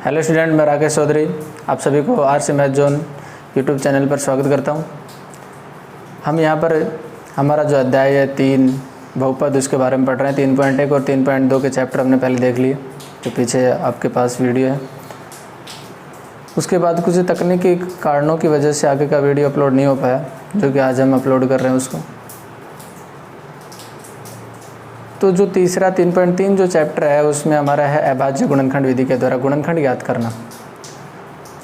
Hello student, मैं राकेश चौधरी आप सभी को RC math zone YouTube channel पर स्वागत करता हूं। हम यहां पर हमारा जो अध्याय है 3 बहुपद उसके बारे में पढ़ रहे हैं। 3.1 और 3.2 के चैप्टर हमने पहले देख लिए, जो पीछे आपके पास वीडियो है। उसके बाद कुछ तकनीकी कारणों की वजह से आगे का वीडियो अपलोड नहीं हो पाया, जो कि आज हम अपलोड कर रहे हैं उसको। तो जो तीसरा 3.3 जो चैप्टर है उसमें हमारा है अभाज्य गुणनखंड विधि के द्वारा गुणनखंड ज्ञात करना।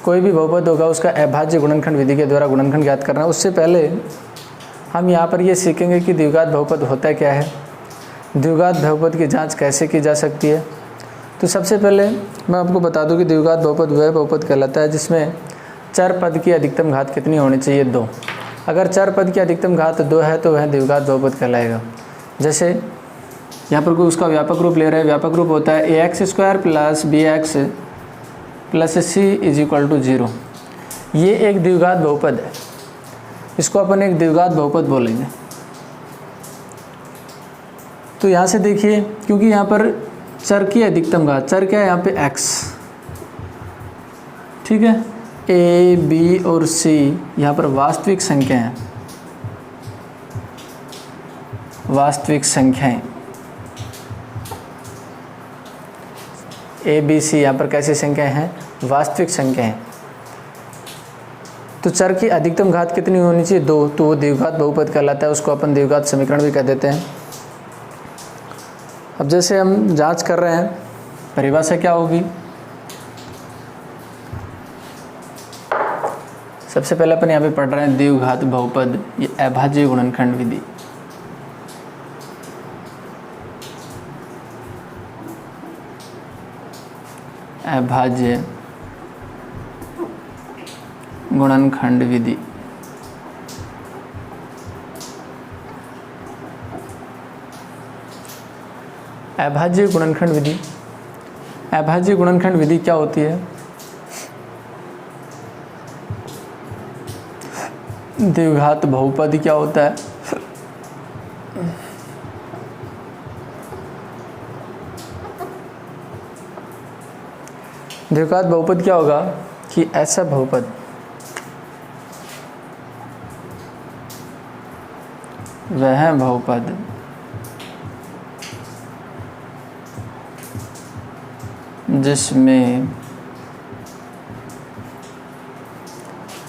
कोई भी बहुपद होगा उसका अभाज्य गुणनखंड विधि के द्वारा गुणनखंड ज्ञात करना। उससे पहले हम यहाँ पर ये सीखेंगे कि द्विघात बहुपद होता क्या है, द्विघात बहुपद की जांच कैसे की जा सकती है। तो सबसे पहले मैं आपको बता दूं कि द्विघात बहुपद वह बहुपद कहलाता है जिसमें चर पद की अधिकतम घात कितनी होनी चाहिए, 2। अगर चर पद की अधिकतम घात 2 है तो वह द्विघात बहुपद कहलाएगा। जैसे यहाँ पर कोई उसका व्यापक रूप ले रहा है। व्यापक रूप होता है ax² + bx + c = 0। ये एक द्विघात बहुपद है, इसको अपन एक द्विघात बहुपद बोलेंगे। तो यहाँ से देखिए, क्योंकि यहाँ पर चर की अधिकतम घात, चर क्या है यहाँ पे x, ठीक है। a, b और c यहाँ पर वास्तविक संख्या हैं, वास्तविक संख्याएं। ए बी सी यहाँ पर कैसी संख्याएं हैं, वास्तविक संख्याएं। तो चर की अधिकतम घात कितनी होनी चाहिए, 2। तो वो द्विघात बहुपद कहलाता है, उसको अपन द्विघात समीकरण भी कह देते हैं। अब जैसे हम जांच कर रहे हैं, परिभाषा क्या होगी। सबसे पहले अपन यहाँ पे पढ़ रहे हैं द्विघात बहुपद, ये अभाज्य गुणनखंड विधि। अभाज्य गुणनखंड विधि। अभाज्य गुणनखंड विधि, अभाज्य गुणनखंड विधि क्या होती है। द्विघात बहुपद क्या होता है, द्विघात बहुपद क्या होगा कि ऐसा बहुपद वह बहुपद जिसमें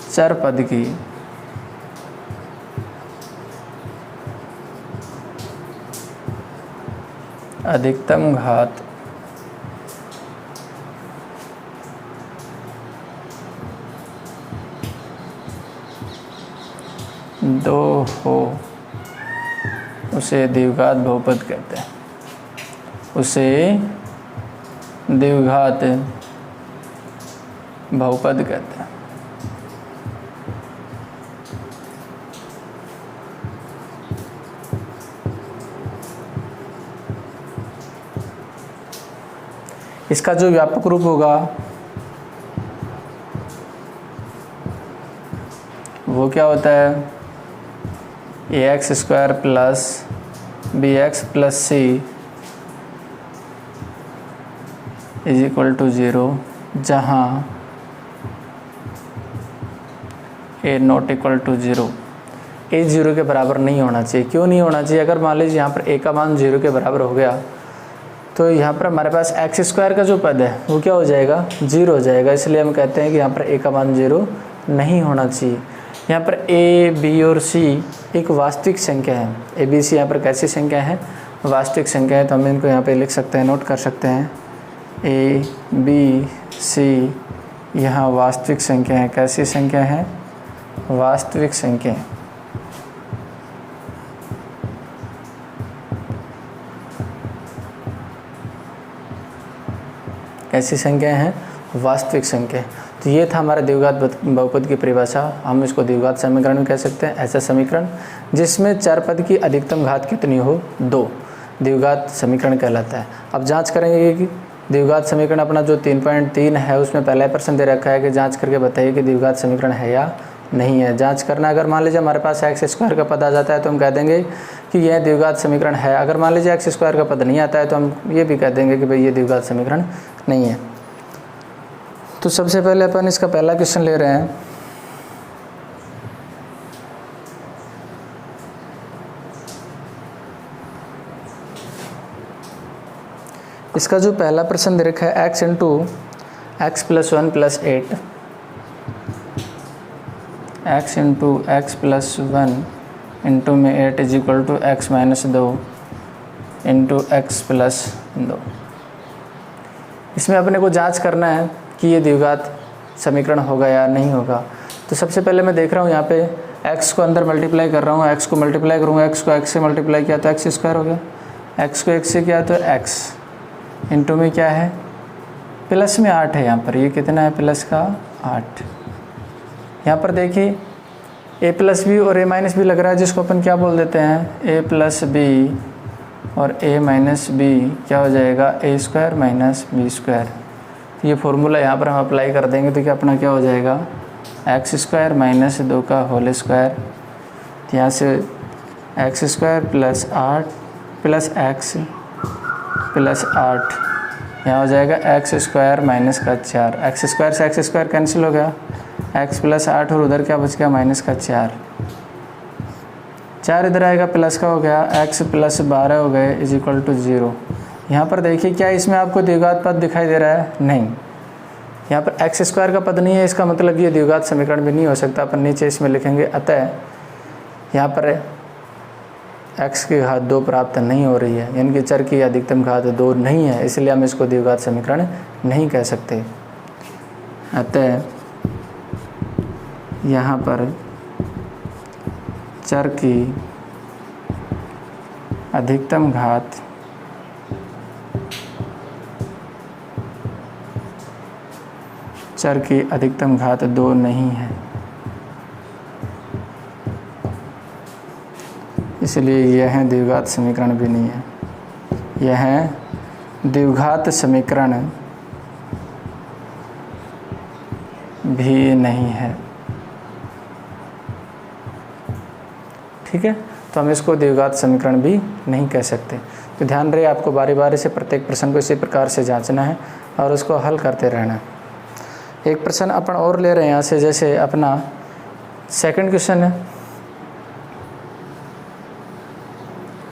चर पद की अधिकतम घात 2 हो, उसे द्विघात बहुपद कहते हैं, उसे द्विघात बहुपद कहते हैं। इसका जो व्यापक रूप होगा वो क्या होता है, ax² + bx + c = 0, जहाँ a ≠ 0। a 0 के बराबर नहीं होना चाहिए। क्यों नहीं होना चाहिए, अगर मान लीजिए यहाँ पर a का मान 0 के बराबर हो गया तो यहाँ पर हमारे पास x² का जो पद है वो क्या हो जाएगा, 0 हो जाएगा। इसलिए हम कहते हैं कि यहाँ पर a का मान 0 नहीं होना चाहिए। यहाँ पर a, b और c एक वास्तविक संख्या है। a, b, c यहाँ पर कैसी संख्या है, वास्तविक संख्या है। तो हम इनको यहाँ पे लिख सकते हैं, नोट कर सकते हैं। a, b, c यहाँ वास्तविक संख्या है। कैसी संख्या है, वास्तविक संख्या। कैसी संख्या है, वास्तविक संख्या। तो ये था हमारा द्विघात बहुपद की परिभाषा। हम इसको द्विघात समीकरण भी कह सकते हैं, ऐसा समीकरण जिसमें चर पद की अधिकतम घात कितनी हो, 2, द्विघात समीकरण कहलाता है। अब जांच करेंगे कि द्विघात समीकरण अपना जो 3.3 है उसमें पहला प्रश्न दे रखा है कि जांच करके बताइए कि द्विघात समीकरण है या नहीं है। जांच करना, अगर मान लीजिए हमारे पास x² का पद आ जाता है तो हम कह देंगे कि यह द्विघात समीकरण है। अगर मान लीजिए x² का पद नहीं आता है तो हम ये भी कह देंगे कि भाई ये द्विघात समीकरण नहीं है। तो सबसे पहले अपन इसका पहला क्वेश्चन ले रहे हैं। इसका जो पहला प्रश्न दे रखा है x into x plus 1 plus 8, x into x plus 1 into में 8 is equal to x minus 2 into x plus 2। इसमें अपने को जांच करना है कि ये द्विघात समीकरण होगा या नहीं होगा। तो सबसे पहले मैं देख रहा हूँ यहाँ पे x को अंदर मल्टीप्लाई कर रहा हूँ, x को मल्टीप्लाई करूँगा, x को x से मल्टीप्लाई किया तो x स्क्वायर हो गया, x को x से किया तो x इंटू में क्या है प्लस में 8 है। यहाँ पर ये कितना है प्लस का 8। यहाँ पर देखिए a प्लस बी और a माइनस बी लग रहा है, जिसको अपन क्या बोल देते हैं a प्लस बी और a माइनस बी क्या हो जाएगा a square minus b square. ये फॉर्मूला यहाँ पर हम अप्लाई कर देंगे तो क्या अपना क्या हो जाएगा एक्स स्क्वायर माइनस 2 का होल स्क्वायर। यहाँ से x square plus 8 plus x plus 8, यहाँ हो जाएगा एक्स स्क्वायर माइनस का 4। एक्स स्क्वायर से एक्स स्क्वायर कैंसिल हो गया, एक्स प्लस 8 और उधर क्या बच गया माइनस का 4 इधर आएगा प्लस का हो गया, एक्स प्लस 12 हो गए इज इक्वल टू 0। यहाँ पर देखिए क्या इसमें आपको द्विघात पद दिखाई दे रहा है? नहीं, यहाँ पर एक्स स्क्वायर का पद नहीं है, इसका मतलब ये द्विघात समीकरण भी नहीं हो सकता। अपन नीचे इसमें लिखेंगे अतः यहाँ पर x की घात 2 प्राप्त नहीं हो रही है, यानी कि चर की अधिकतम घात 2 नहीं है, इसलिए हम इसको द्विघात समीकरण नहीं कह सकते। अतः यहाँ पर चर की अधिकतम घात चर की अधिकतम घात 2 नहीं है, इसलिए यह द्विघात समीकरण भी नहीं है। यह द्विघात समीकरण भी नहीं है। ठीक है, तो हम इसको द्विघात समीकरण भी नहीं कह सकते। तो ध्यान रहे आपको बारी बारी से प्रत्येक प्रश्न को इसी प्रकार से जांचना है और उसको हल करते रहना है। एक प्रश्न अपन और ले रहे हैं यहाँ से, जैसे अपना सेकंड क्वेश्चन है,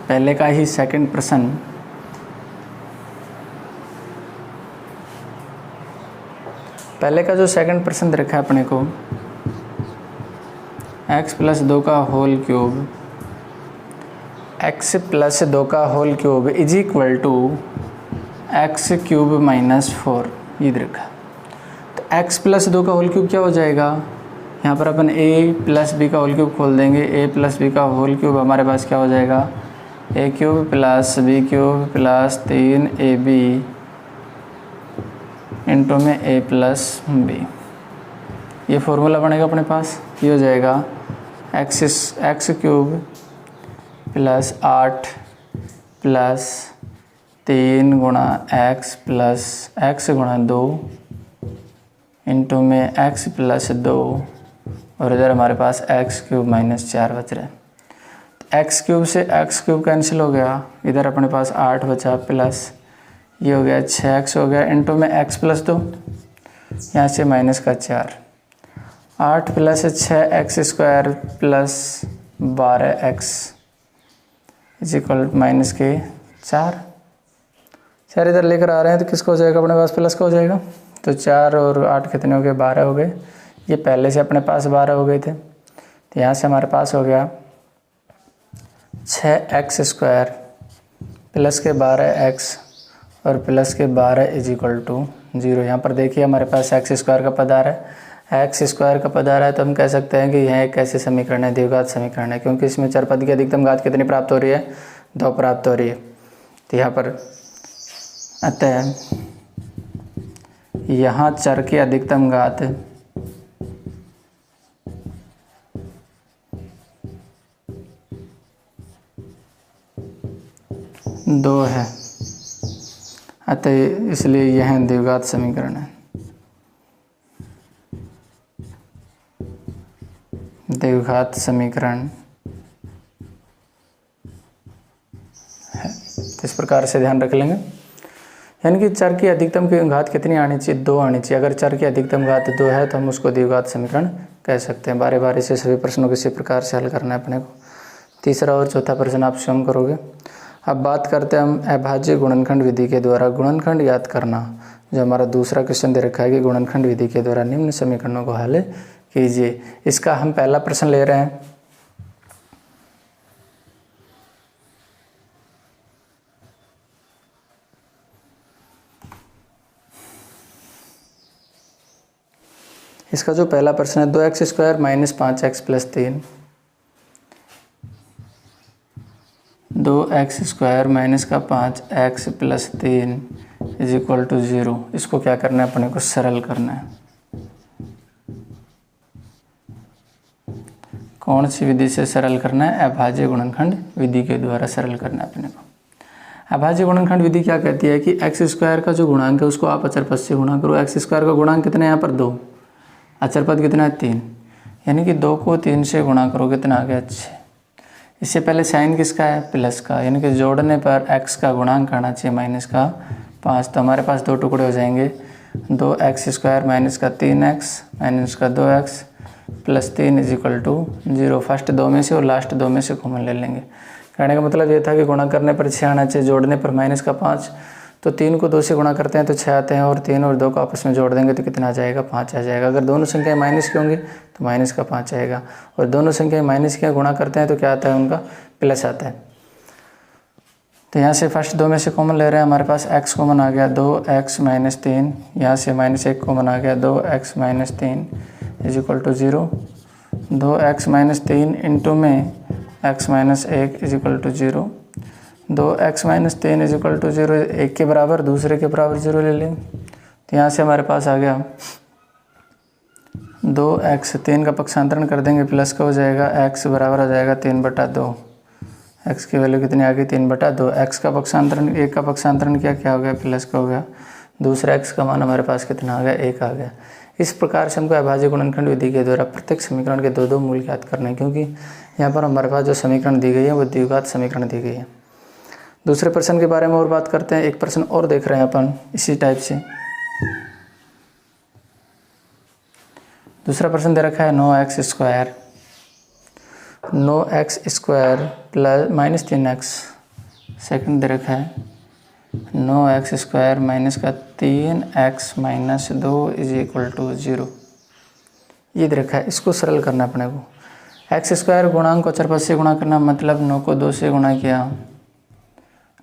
पहले का ही सेकंड प्रश्न। पहले का जो सेकंड प्रश्न रखा है अपने को x प्लस 2 का होल क्यूब, x प्लस 2 का whole cube is equal to x cube minus 4, ये रखा। तो x प्लस 2 का होल क्यूब क्या हो जाएगा, यहाँ पर अपन a प्लस बी का होल क्यूब खोल देंगे। a प्लस बी का होल क्यूब हमारे पास क्या हो जाएगा a cube plus b cube plus 3ab into में a प्लस बी। ये फॉर्मूला बनेगा अपने पास, ये हो जाएगा एक्स क्यूब प्लस 8 प्लस 3 गुणा एक्स प्लस एक्स गुणा 2 इंटू में x प्लस 2 और इधर हमारे पास एक्स क्यूब माइनस 4 बच रहा है। एक्स क्यूब से एक्स क्यूब कैंसिल हो गया, इधर अपने पास 8 बचा प्लस ये हो गया 6x हो गया इंटू में x प्लस 2, यहाँ से माइनस का 4, 8 plus 6x square plus 12x is equal minus के 4 इधर लेकर आ रहे हैं तो किसका हो जाएगा अपने पास प्लस का हो जाएगा। तो 4 और 8 कितने हो गए 12 हो गए, ये पहले से अपने पास 12 हो गए थे। तो यहाँ से हमारे पास हो गया 6x स्क्वायर प्लस के 12x और प्लस के 12 इज इक्वल टू 0। यहाँ पर देखिए हमारे पास एक्स स्क्वायर का पद आ रहा है, एक्स स्क्वायर का पद आ रहा है, तो हम कह सकते हैं कि यह एक ऐसे समीकरण है, द्विघात समीकरण है, क्योंकि इसमें चर पद की अधिकतम घात कितनी प्राप्त हो रही है 2 प्राप्त हो रही है। तो यहाँ पर अतः यहाँ चर की अधिकतम घात दो है, अतः इसलिए यह द्विघात समीकरण है। द्विघात समीकरण है, इस प्रकार से ध्यान रख लेंगे। यानी कि चर की अधिकतम की घात कितनी आनी चाहिए, 2 आनी चाहिए। अगर चर की अधिकतम घात 2 है तो हम उसको द्विघात समीकरण कह सकते हैं। बारे बारे से सभी प्रश्नों को इसी प्रकार से हल करना है अपने को। तीसरा और चौथा प्रश्न आप स्वयं करोगे। अब बात करते हैं हम अभाज्य गुणनखंड विधि के द्वारा गुणनखंड ज्ञात करना। जो हमारा दूसरा क्वेश्चन दे रखा है कि गुणनखंड विधि के द्वारा निम्न समीकरणों को हल कीजिए। इसका हम पहला प्रश्न ले रहे हैं। इसका जो पहला प्रश्न है 2x² - 5x + 3, 2x² - 5x + 3 = 0। इसको क्या करना है, अपने को सरल करना है। कौन सी विधि से सरल करना है? अभाज्य गुणनखंड विधि के द्वारा सरल करना है अपने को। अभाज्य गुणनखंड विधि क्या कहती है कि x² का जो गुणांक है उसको आप अचर पद से गुणा करो। x² का गुणांक कितना है यहाँ पर 2, अचर पद कितना है 3, यानी कि 2 को 3 से गुणा करो, कितना आ गया 6। इससे पहले साइन किसका है? प्लस का, यानी कि जोड़ने पर x का गुणांक आना चाहिए -5। तो हमारे पास 2 टुकड़े हो जाएंगे, 2x² - 3x - 2x + 3 = 0। फर्स्ट 2 में से और लास्ट 2 में से कॉमन ले लेंगे। कहने का मतलब ये था कि गुणा करने पर 6 आना चाहिए, जोड़ने पर -5। तो 3 को 2 से गुणा करते हैं तो 6 आते हैं, और 3 और 2 को आपस में जोड़ देंगे तो कितना आ जाएगा? 5 आ जाएगा। अगर दोनों संख्याएं माइनस की होंगी तो -5 आएगा, और दोनों संख्याएं माइनस की गुणा करते हैं तो क्या आता है? उनका प्लस आता है। तो यहाँ से फर्स्ट 2 में से कॉमन ले रहे हैं, हमारे पास x कॉमन आ गया 2x - 3, यहाँ से -1 कॉमन आ गया 2x - 3 = 0। 2x - 3 इंटू में x - 1 = 0। 2x - 3 = 0, एक के बराबर दूसरे के बराबर 0 ले लेंगे। तो यहाँ से हमारे पास आ गया 2x, 3 का पक्षांतरण कर देंगे, प्लस का हो जाएगा, x बराबर आ जाएगा 3/2। x की वैल्यू कितनी आ गई? 3/2। x का पक्षांतरण, 1 का पक्षांतरण किया, क्या हो गया? प्लस का हो गया। दूसरा x का मान हमारे पास कितना आ गया? 1 आ गया। इस प्रकार से हमको अभाज्य गुणनखंड विधि के द्वारा प्रत्येक समीकरण के 2 मूल ज्ञात करने हैं, क्योंकि यहाँ पर हमारे पास जो समीकरण दी गई है वो द्विघात समीकरण दी गई है। दूसरे प्रश्न के बारे में और बात करते हैं। एक प्रश्न और देख रहे हैं अपन इसी टाइप से। दूसरा प्रश्न दे रखा है 9x² + -3x। सेकंड दे रखा है 9x² - 3x - 2 = 0। ये दे रखा है, इसको सरल करना अपने को। x² गुणांक को अचर पद से गुणा करना, मतलब 9 को 2 से गुणा किया,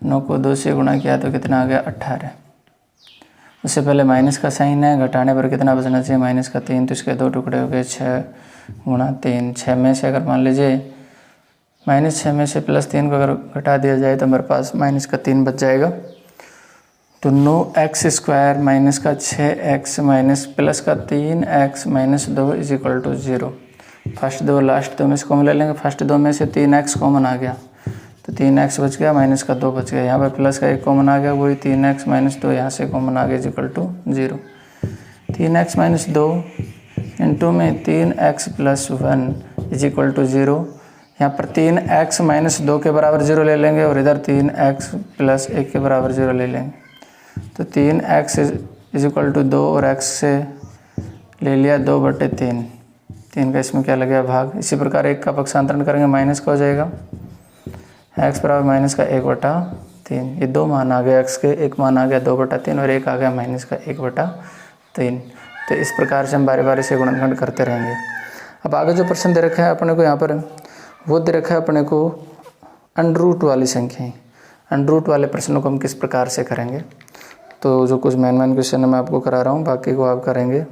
9 को 2 से गुणा किया तो कितना आ गया? 18। उससे पहले माइनस का साइन है, घटाने पर कितना बचना चाहिए? -3। तो इसके 2 टुकड़े हो गए, 6 × 3। 6 में से अगर मान लीजिए -6 में से +3 को अगर घटा दिया जाए तो हमारे पास -3 बच जाएगा। तो 9x² - 6x -+3x - 2 = 0। First 2 last 2 में से कॉमन ले लेंगे। फर्स्ट 2 में से 3x कॉमन आ गया तो 3x बच गया, -2 बच गया। यहाँ पर प्लस का 1 कॉमन आ गया, वही 3x - 2 यहाँ से कॉमन आ गया = 0। 3x - 2 इंटू में 3x + 1 = 0। यहाँ पर 3x - 2 के बराबर 0 ले लेंगे, और इधर 3x + 1 के बराबर 0 ले लेंगे। तो 3x = 2 और x से ले लिया 2/3। 3 का इसमें क्या लगेगा? भाग। इसी प्रकार 1 का पक्षांतरण करेंगे, माइनस का हो जाएगा, x बराबर -1/3। ये 2 मान आ गए x के, एक मान आ गया 2/3 और एक आ गया -1/3। तो इस प्रकार से हम बारी बारी से गुणनखंड करते रहेंगे। अब आगे जो प्रश्न दे रखा है अपने को यहाँ पर, वो दे रखा है अपने को अंडर वाली संख्याएं। अंडर वाले प्रश्नों को हम किस प्रकार से करेंगे? तो जो कुछ मेन क्वेश्चन मैं आपको करा रहा हूँ, बाकी को आप करेंगे।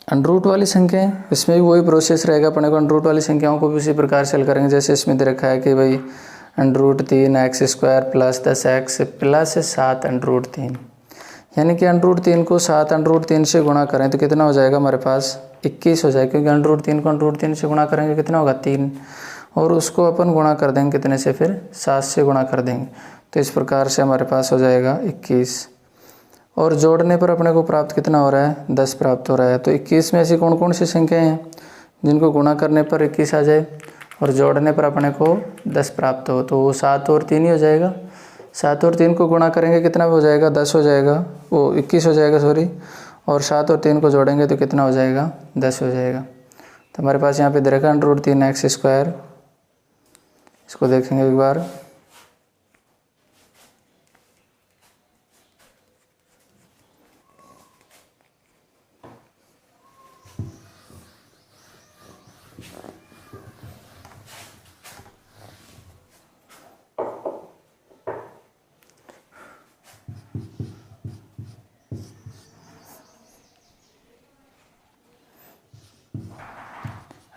अंडर वाली संख्याएं, इसमें भी वही प्रोसेस रहेगा अपने को। अंडर वाली संख्याओं को भी उसी प्रकार से हल करेंगे, जैसे इसमें दे रखा है कि भाई √3x² + 10x + 7 √3, यानी कि √3 को 7 √3 से गुणा करें तो कितना हो जाएगा? हमारे पास 21 हो जाएगा, क्योंकि √3 को √3 से गुणा करेंगे कितना होगा? 3, और उसको अपन गुणा कर देंगे कितने से? फिर 7 से गुणा कर देंगे। तो इस प्रकार से हमारे पास हो जाएगा 21, और जोड़ने पर अपने को प्राप्त कितना हो रहा है? 10 प्राप्त हो रहा है। तो 21 में ऐसी कौन कौन सी संख्याएं हैं जिनको गुणा करने पर 21 आ जाए? और जोड़ने पर अपने को 10 प्राप्त हो, तो वो 7 और 3 ही हो जाएगा। 7 और 3 को गुणा करेंगे कितना हो जाएगा, 10 हो जाएगा, वो 21 हो जाएगा सॉरी, और 7 और 3 को जोड़ेंगे तो कितना हो जाएगा, 10 हो जाएगा। तो हमारे पास यहाँ पे दे रखा √3x², इसको देखेंगे एक बार।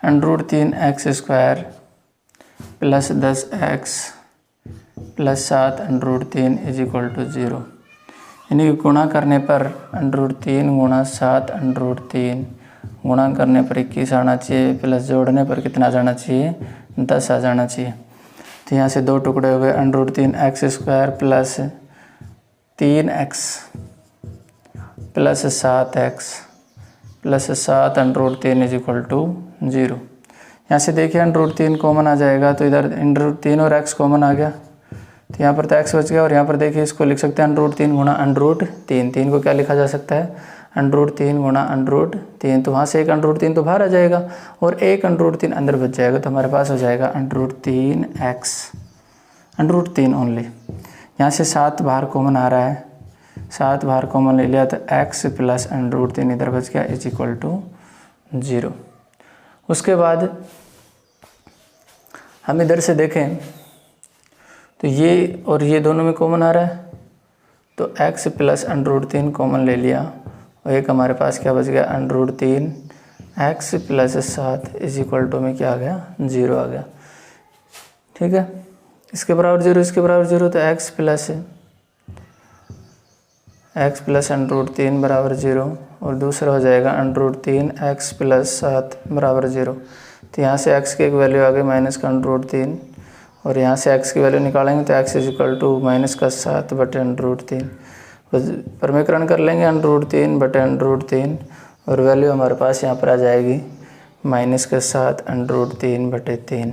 √3x² प्लस 10x प्लस 7 √3 = 0, यानी कि गुणा करने पर √3 गुणा 7 √3 गुणा करने पर 21 आना चाहिए, प्लस जोड़ने पर कितना आ जाना चाहिए, 10 आ जाना चाहिए। तो यहाँ से 2 टुकड़े हो गए, √3x² plus 3x plus 7x plus 7 √3 = 0। यहाँ से देखिए √3 कॉमन आ जाएगा, तो इधर √3 और x कॉमन आ गया, तो यहाँ पर तो x बच गया। और यहाँ पर देखिए इसको लिख सकते हैं √3 गुणा √3, 3 को क्या लिखा जा सकता है, √3 गुणा √3, तो वहाँ से एक √3 तो बाहर आ जाएगा और एक √3 अंदर बच जाएगा, तो हमारे पास हो जाएगा √3x, √3 ओनली। यहाँ से 7 बाहर कॉमन आ रहा है, 7 बाहर कॉमन ले लिया तो x प्लस √3 इधर बच गया = 0। उसके बाद हम इधर से देखें तो ये और ये दोनों में कॉमन आ रहा है, तो x प्लस √3 कॉमन ले लिया और एक हमारे पास क्या बच गया, √3x प्लस 7 = में क्या आ गया, 0 आ गया। ठीक है, इसके बराबर 0, इसके बराबर 0, तो x प्लस √3 बराबर 0, और दूसरा हो जाएगा √3x प्लस 7 बराबर 0। तो यहाँ से x की एक वैल्यू आ गई -√3, और यहाँ से x की वैल्यू निकालेंगे तो x = -7 बटे √3, परमीकरण कर लेंगे √3 बटे √3, और वैल्यू हमारे पास यहाँ पर आ जाएगी -7 √3 बटे 3।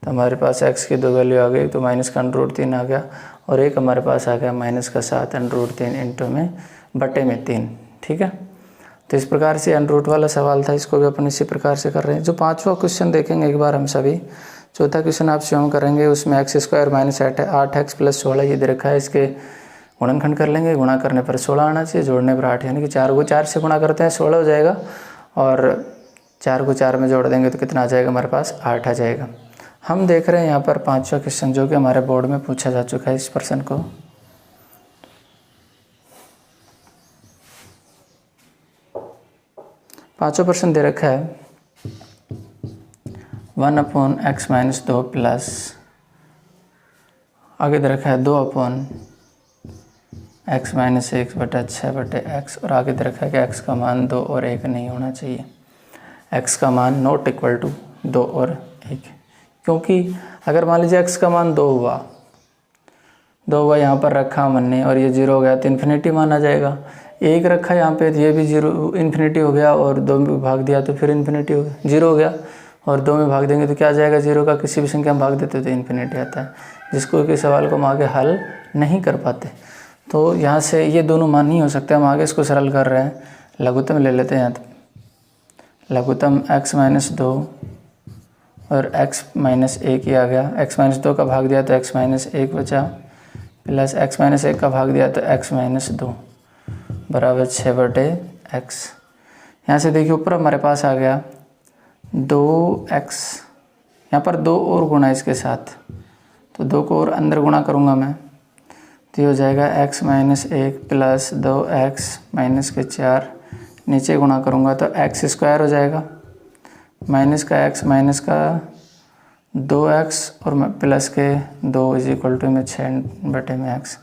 तो हमारे पास x की 2 वैल्यू आ गई, तो -√3 आ गया, और एक हमारे पास आ गया -7 √3 इंटू में बटे में 3। ठीक है, तो इस प्रकार से √ वाला सवाल था, इसको भी अपन इसी प्रकार से कर रहे हैं। जो 5वां क्वेश्चन देखेंगे एक बार हम सभी, चौथा क्वेश्चन आप स्वयं करेंगे, उसमें x² - 8x प्लस 16 ये दे रखा है, इसके गुणनखंड कर लेंगे, गुणा करने पर 16 आना चाहिए, जोड़ने पर 8, यानी कि 4 को 4 से गुणा करते हैं 16 हो जाएगा, और 4 को 4 में जोड़ देंगे तो कितना आ जाएगा, हमारे पास 8 आ जाएगा। हम देख रहे हैं यहाँ पर 5वां क्वेश्चन, जो कि हमारे बोर्ड में पूछा जा चुका है इस प्रश्न को। पाँचवा प्रश्न दे रखा है 1/x - 2 प्लस, आगे दे रखा है 2/x - 1 बटा 6 बटे x, और आगे दे रखा है कि x का मान 2 और 1 नहीं होना चाहिए, x का मान नॉट इक्वल टू 2 और 1, क्योंकि अगर मान लीजिए x का मान 2 हुआ यहाँ पर रखा हमने, और ये 0 हो गया तो इन्फिनिटी मान आ जाएगा। 1 रखा यहाँ पे तो ये भी 0 इन्फिनिटी हो गया, और 2 में भाग दिया तो फिर इन्फिनिटी हो गया, 0 हो गया, और 2 में भाग देंगे तो क्या आ जाएगा, 0 का किसी भी संख्या में भाग देते तो इन्फिनिटी आता है, जिसको कि सवाल को हम आगे हल नहीं कर पाते। तो यहाँ से ये दोनों मान नहीं हो सकते, हम आगे इसको सरल कर रहे हैं, लघुत्तम ले लेते हैं। यहाँ तो लघुत्तम x - 2 और x - 1 ही आ गया, x - 2 का भाग दिया तो x - 1 बचा, प्लस x - 1 का भाग दिया तो x - 2 बराबर 6 बटे x। यहाँ से देखिए ऊपर हमारे पास आ गया 2x, यहाँ पर 2 और गुणा इसके साथ, तो 2 को और अंदर गुणा करूँगा मैं, तो ये हो जाएगा x - 1 प्लस 2x - 4, नीचे गुणा करूँगा तो x² हो जाएगा, माइनस का x माइनस का 2x और प्लस के 2 = में 6 बटे में x,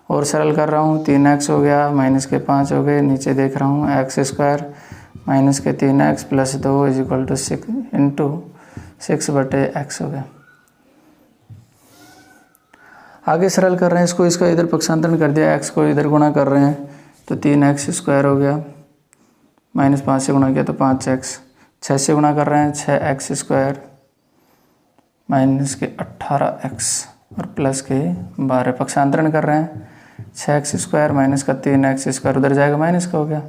और सरल कर रहा हूँ, 3x हो गया, माइनस के 5 हो गए, नीचे देख रहा हूँ x² माइनस के 3x प्लस 2 = 6 इंटू 6 बटे x हो गया। आगे सरल कर रहे हैं इसको, इसका इधर पक्षांतरण कर दिया, x को इधर गुणा कर रहे हैं तो 3x² हो गया, माइनस 5 से गुणा किया तो 5x, 6 से गुणा कर रहे हैं 6x² माइनस के 18x और प्लस के 12, पक्षांतरण कर रहे हैं 6x² माइनस का 3x², उधर जाएगा माइनस का हो गया,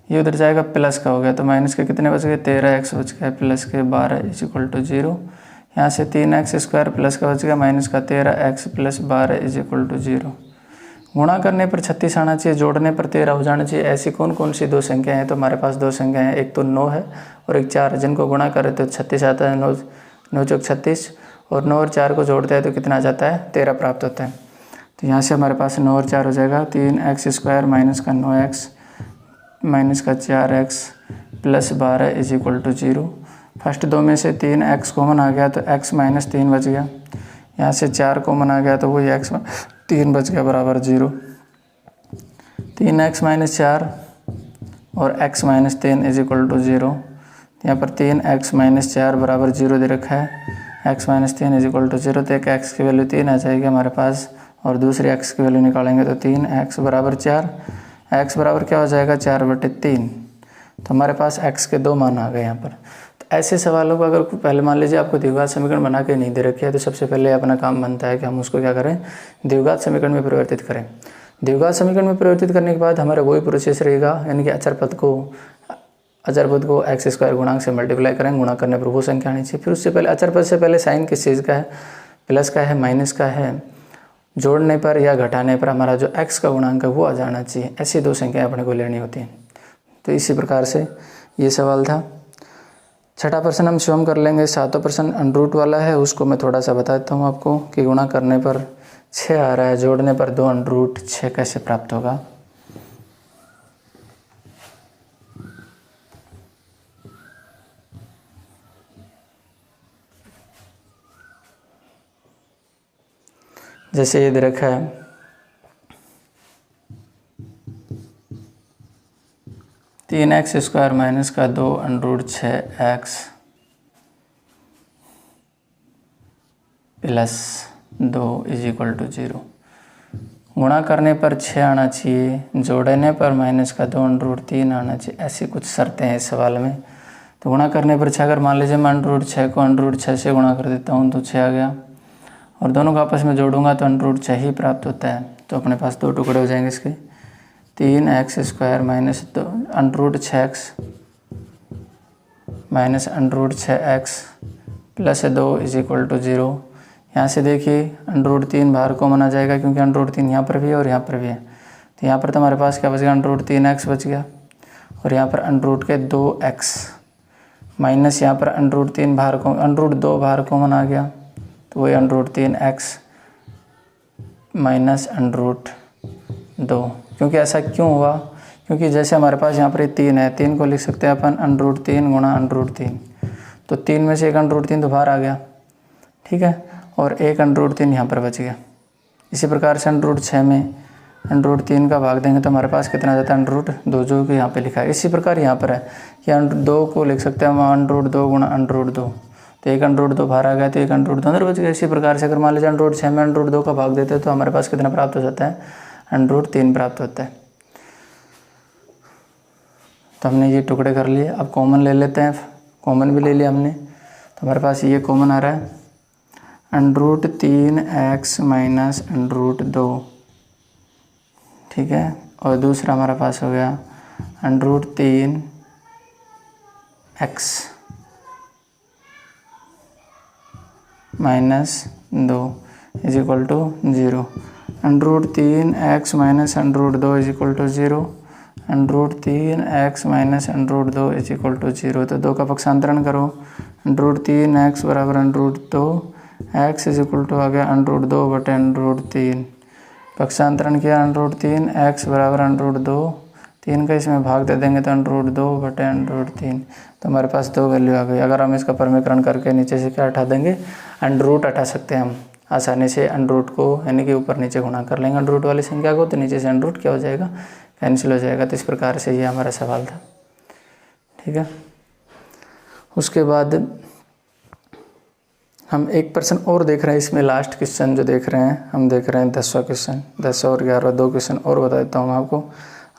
ये उधर जाएगा प्लस का हो गया, तो माइनस के कितने बच गए 13x बच गया, प्लस के 12 = 0। यहाँ से 3x² प्लस का बच गया माइनस का 13x प्लस 12 = 0। गुणा करने पर 36 आना चाहिए, जोड़ने पर 13 हो जाना चाहिए। ऐसी कौन कौन सी दो संख्या हैं? तो हमारे पास दो संख्या हैं, एक तो 9 है और एक 4, जिनको गुणा करें तो 36 आता है, 9 चौक 36, और 9 और 4 को जोड़ते हैं तो कितना आ जाता है 13 प्राप्त होता है। तो यहाँ से हमारे पास 9 और 4 हो जाएगा 3x² माइनस का 9x माइनस का 4x प्लस 12 = 0। फर्स्ट दो में से 3x कॉमन आ गया तो x माइनस 3 बच गया, यहाँ से 4 कॉमन आ गया तो वही x 3 बच गया बराबर 0। 3x माइनस 4 और x माइनस 3 = 0। यहाँ पर 3x माइनस 4 बराबर 0 दे रखा है, x माइनस 3 = 0, तो एक x की वैल्यू 3 आ जाएगी हमारे पास, और दूसरी x की वैल्यू निकालेंगे तो 3x बराबर 4, x बराबर क्या हो जाएगा 4/3। तो हमारे पास x के 2 मान आ गए यहाँ पर। तो ऐसे सवालों को अगर पहले मान लीजिए आपको द्विघात समीकरण बना के नहीं दे रखे है, तो सबसे पहले अपना काम बनता है कि हम उसको क्या करें, द्विघात समीकरण में परिवर्तित करें। द्विघात समीकरण में परिवर्तित करने के बाद हमारा वही प्रोसेस रहेगा, यानी कि अचर पद को x² गुणांक से मल्टीप्लाई करें, गुणा करने पर वो संख्या आनी चाहिए। फिर उससे पहले अचर पद से पहले साइन किस चीज़ का है, प्लस का है माइनस का है, जोड़ने पर या घटाने पर हमारा जो x का गुणांक है वो आ जाना चाहिए। ऐसी दो संख्याएं अपने को लेनी होती हैं। तो इसी प्रकार से ये सवाल था। छठा प्रश्न हम स्वयं कर लेंगे। सातों प्रश्न अंडरूट वाला है, उसको मैं थोड़ा सा बता देता हूँ आपको कि गुणा करने पर 6 आ रहा है, जोड़ने पर 2 अंडरूट 6 कैसे प्राप्त होगा। जैसे ये दे रखा है 3x² माइनस का 2 अंडरूट 6x प्लस 2 = 0। गुणा करने पर 6 आना चाहिए, जोड़ने पर माइनस का 2 अंडरूट 3 आना चाहिए। ऐसी कुछ शर्तें हैं इस सवाल में। तो गुणा करने पर 6, अगर मान लीजिए मैं अंडरूट 6 को अंडरूट 6 से गुणा कर देता हूँ तो 6 आ गया, और दोनों को आपस में जोड़ूंगा तो अंडरूट 6 ही प्राप्त होता है। तो अपने पास 2 टुकड़े हो जाएंगे इसके, 3x² minus under root 6x minus under root 6x plus 2 = 0। यहाँ से देखिए अंडरूट 3 बाहर कॉमन आ जाएगा, क्योंकि अंडरूट 3 यहाँ पर भी है और यहाँ पर भी है। तो यहाँ पर तो हमारे पास क्या बच गया, अंडरूट 3x बच गया, और यहाँ पर अंडरूट के 2x माइनस यहाँ पर अंडरूट 3 बाहर अंडरूट 2 बाहर कॉमन आ गया, तो वही अंडरूट 3x माइनस अंडरूट 2। क्योंकि ऐसा क्यों हुआ, क्योंकि जैसे हमारे पास यहाँ पर 3 है, 3 को लिख सकते हैं अपन अंडरूट 3 गुणा अंडरूट 3, तो 3 में से एक अंडरूट 3 तो बाहर आ गया, ठीक है, और एक अंडरूट 3 यहाँ पर बच गया। इसी प्रकार से अंडरूट 6 में अंडरूट 3 का भाग देंगे तो हमारे पास कितना आ जाता है अंडरूट 2, जो कि यहाँ पे लिखा है। इसी प्रकार यहाँ पर है कि अंडरूट 2 को लिख सकते हैं हम अंडरूट 2 गुणा अंडरूट 2, तो एक अंडरूट 2 बाहर आ गया, तो एक अंडरूट 2 अंदर बच गया। इसी प्रकार से अगर मान लीजिए अंडरूट 6 में अंडरूट 2 का भाग देते हैं तो हमारे पास कितना प्राप्त हो जाता है, अंडरूट 3 प्राप्त होता है। तो हमने ये टुकड़े कर लिए। अब कॉमन ले लेते हैं, कॉमन भी ले लिया हमने, तो हमारे पास ये कॉमन आ रहा है अंडरूट 3x माइनस अंडरूट 2, ठीक है, और दूसरा हमारा पास हो गया under root 3x minus 2 = 0। Under root 3x minus under root 2 = 0, under root 3x minus under root 2 = 0। तो 2 का पक्षांतरण करो, अंडरूट 3x बराबर अंडरूट 2, x = आ गया अंडरूट 2/√3। पक्षांतरण किया अंडरूट 3x बराबर अंडरूट 2, 3 का इसमें भाग दे देंगे तो अंडरूट 2/√3। तो हमारे पास 2 वैल्यू आ गई। अगर हम इसका परमीकरण करके नीचे से क्या हटा देंगे, अंडरूट हटा सकते हैं हम आसानी से। अंडरूट को यानी कि ऊपर नीचे गुणा कर लेंगे अंडरूट वाली संख्या को, तो नीचे से अंडरूट क्या हो जाएगा, कैंसिल हो जाएगा। तो इस प्रकार से ये हमारा सवाल था, ठीक है। उसके बाद हम एक प्रश्न और देख रहे हैं, इसमें लास्ट क्वेश्चन जो देख रहे हैं, हम देख रहे हैं 10वां क्वेश्चन। 10 और 11 2 क्वेश्चन और बता देता हूँ आपको।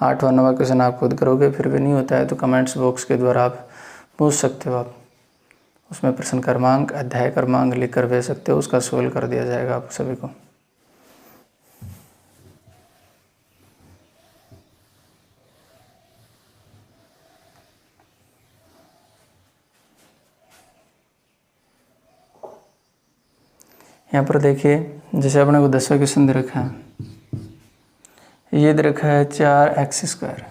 8वां 9वां क्वेश्चन आप खुद करोगे, फिर भी नहीं होता है तो कमेंट्स बॉक्स के द्वारा आप पूछ सकते हो आप। उसमें प्रश्न क्रमांक, अध्याय क्रमांक लिख कर भेज सकते हो, उसका सोल्व कर दिया जाएगा आप सभी को। यहाँ पर देखिए, जैसे अपने को 10वां क्वेश्चन दे रखा है, ये दे रखा है 4x²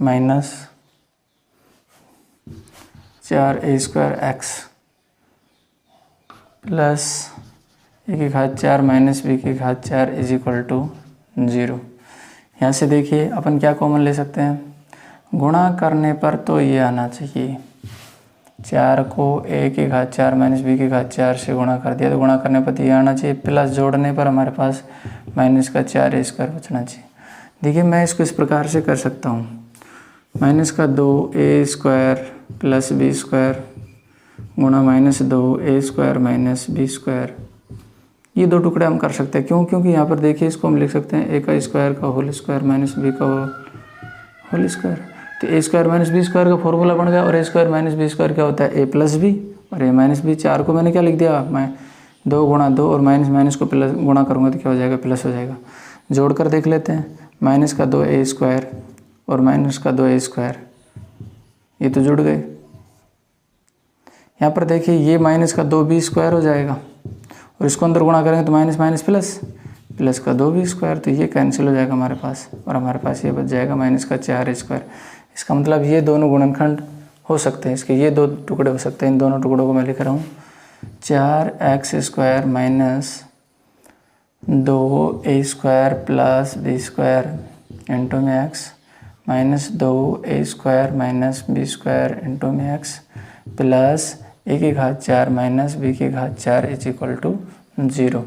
minus 4a² plus a⁴ minus b⁴ is equal to 0। यहाँ से देखिए अपन क्या कॉमन ले सकते हैं, गुणा करने पर तो ये आना चाहिए, 4 को a⁴ माइनस b⁴ से गुणा कर दिया तो गुणा करने पर ये आना चाहिए, प्लस जोड़ने पर हमारे पास माइनस का 4a² बचना चाहिए। देखिए मैं इसको इस प्रकार से कर सकता हूँ, माइनस का 2a² प्लस b² गुणा माइनस 2a² माइनस b²। ये दो टुकड़े हम कर सकते हैं, क्यों? क्योंकि यहाँ पर देखिए इसको हम लिख सकते हैं a² का होल स्क्वायर माइनस b का होल स्क्वायर। तो a² माइनस b² का फॉर्मूला बन गया, और a² माइनस b² क्या होता है a प्लस b, और a माइनस b। 4 को मैंने क्या लिख दिया, मैं 2 गुणा 2 और माइनस माइनस को प्लस गुणा करूँगा तो क्या हो जाएगा, प्लस हो जाएगा। जोड़ कर देख लेते हैं, माइनस का 2a² और माइनस का 2a², ये तो जुड़ गए। यहाँ पर देखिए ये माइनस का 2b² हो जाएगा, और इसको अंदर गुणा करेंगे तो माइनस माइनस प्लस, प्लस का 2b², तो ये कैंसिल हो जाएगा हमारे पास, और हमारे पास ये बच जाएगा माइनस का 4a²। इसका मतलब ये दोनों गुणनखंड हो सकते हैं, इसके ये दो टुकड़े हो सकते हैं। इन दोनों टुकड़ों को मैं लिख रहा हूँ, 4x² minus 2a² plus b² into में x minus 2a² minus b² into में x plus a⁴ minus b⁴ is equal to 0।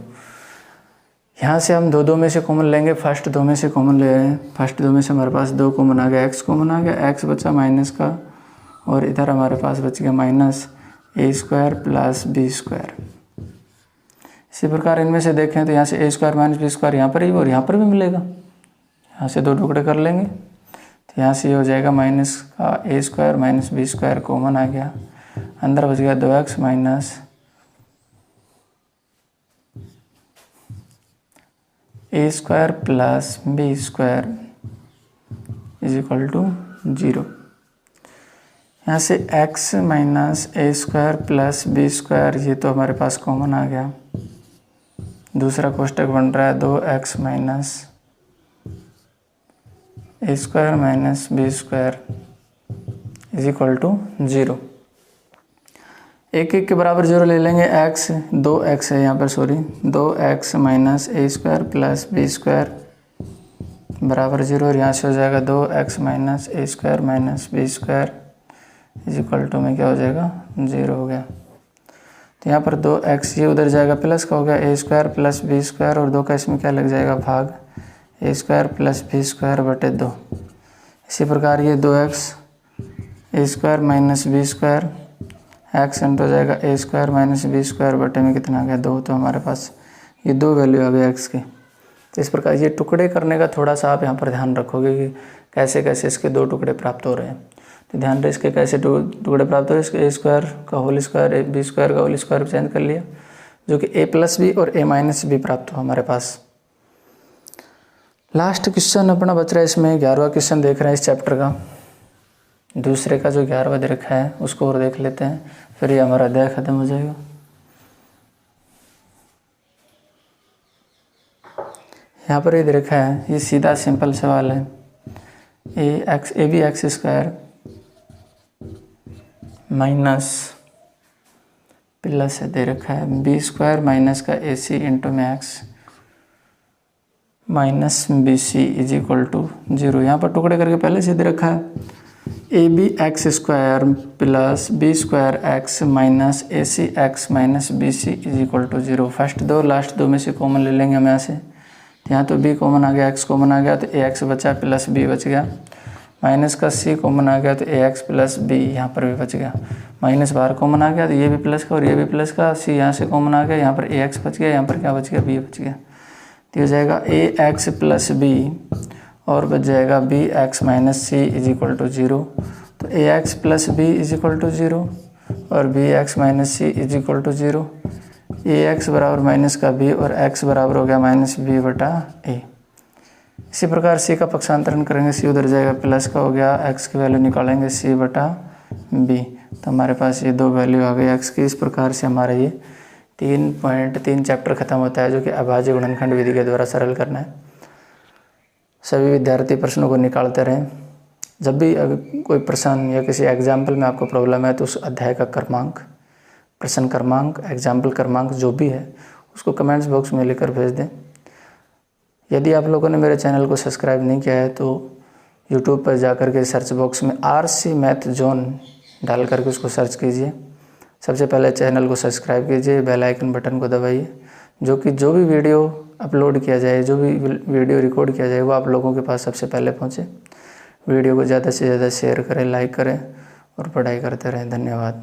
यहाँ से हम दो में से कॉमन लेंगे, फर्स्ट 2 में से कॉमन ले रहे हैं। फर्स्ट 2 में से हमारे पास 2 कॉमन आ गया, x कॉमन आ गया, x बचा माइनस का, और इधर हमारे पास बच गया माइनस a² प्लस b²। इसी प्रकार इनमें से देखें तो यहाँ से a² माइनस b² यहाँ पर ही और यहाँ पर भी मिलेगा, यहाँ से 2 टुकड़े कर लेंगे तो यहाँ से ये हो जाएगा माइनस का a² माइनस b² कॉमन आ गया, अंदर बच गया 2x minus a² plus b² is equal to 0। यहाँ से x minus a² plus b² ये तो हमारे पास कॉमन आ गया, दूसरा कोष्टक बन रहा है 2x minus a² minus b² is equal to 0। एक एक के बराबर 0 ले लेंगे, x 2x है यहाँ पर, sorry 2x minus a² plus b² बराबर 0, और यहाँ से हो जाएगा 2x minus a² minus b² is equal to में क्या हो जाएगा 0 हो गया। तो यहाँ पर 2x ये उधर जाएगा, प्लस का हो गया a² प्लस b² और 2 का इसमें क्या लग जाएगा भाग, a² प्लस b² बटे 2। इसी प्रकार ये 2x a² minus b² x into हो जाएगा a² माइनस b² बटे में कितना आ गया 2। तो हमारे पास ये 2 वैल्यू आ गई x की। तो इस प्रकार ये टुकड़े करने का थोड़ा सा आप यहाँ पर ध्यान रखोगे कि कैसे कैसे इसके 2 टुकड़े प्राप्त हो रहे हैं। तो ध्यान रहे इसके कैसे टुकड़े प्राप्त हो रहे हैं। इसके a² का होल स्क्वायर b² का होल स्क्वायर चेंज कर लिया, जो कि a प्लस b और a माइनस b प्राप्त हो हमारे पास। लास्ट क्वेश्चन अपना बच रहा है, इसमें 11वां क्वेश्चन देख रहे हैं इस चैप्टर का। दूसरे का जो 11वां दे रखा है उसको और देख लेते हैं, फिर ये हमारा अध्याय खत्म हो जाएगा। यहाँ पर ये दे रखा है, ये सीधा सिंपल सवाल है, ab² माइनस प्लस दे रखा है b² माइनस का ac इंटू में x minus bc is equal to 0। यहाँ पर टुकड़े करके पहले से दे रखा है ab² plus b² minus ac minus bc is equal to 0। First 2 last 2 में से कॉमन ले लेंगे हम यहाँ से, यहाँ तो b कॉमन आ गया, x कॉमन आ गया तो ax बचा प्लस b बच गया, माइनस का c कॉमन आ गया तो ax प्लस b यहाँ पर भी बच गया, माइनस बाहर कॉमन आ गया तो ये भी प्लस का और ये भी प्लस का, c यहाँ से कॉमन आ गया, यहाँ पर ax बच गया, यहाँ पर क्या बच गया b बच गया। तो हो जाएगा ax प्लस b और बच जाएगा bx minus c is equal to 0। तो A X plus B is equal to 0 और B X minus C is equal to 0। A X बराबर माइनस का बी और एक्स बराबर हो गया माइनस बी बटा ए। इसी प्रकार सी का पक्षांतरण करेंगे, सी उधर जाएगा, प्लस का हो गया, एक्स की वैल्यू निकालेंगे सी बटा बी, तो हमारे पास ये 2 वैल्यू आ गई एक्स की। इस प्रकार से हमारा ये 3.3 चैप्टर खत्म होता है, जो कि अभाज्य गुणनखंड विधि के द्वारा सरल करना है। सभी विद्यार्थी प्रश्नों को निकालते रहें। जब भी कोई प्रश्न या किसी एग्जाम्पल में आपको प्रॉब्लम है तो उस अध्याय का क्रमांक, प्रश्न क्रमांक, एग्जाम्पल क्रमांक जो भी है उसको कमेंट्स बॉक्स में लिखकर भेज दें। यदि आप लोगों ने मेरे चैनल को सब्सक्राइब नहीं किया है तो यूट्यूब पर जाकर के सर्च बॉक्स में RC मैथ जोन डाल करके उसको सर्च कीजिए। सबसे पहले चैनल को सब्सक्राइब कीजिए, बेल आइकन बटन को दबाइए, जो भी वीडियो अपलोड किया जाए, जो भी वीडियो रिकॉर्ड किया जाए वो आप लोगों के पास सबसे पहले पहुँचे। वीडियो को ज़्यादा से ज़्यादा शेयर करें, लाइक करें और पढ़ाई करते रहें। धन्यवाद।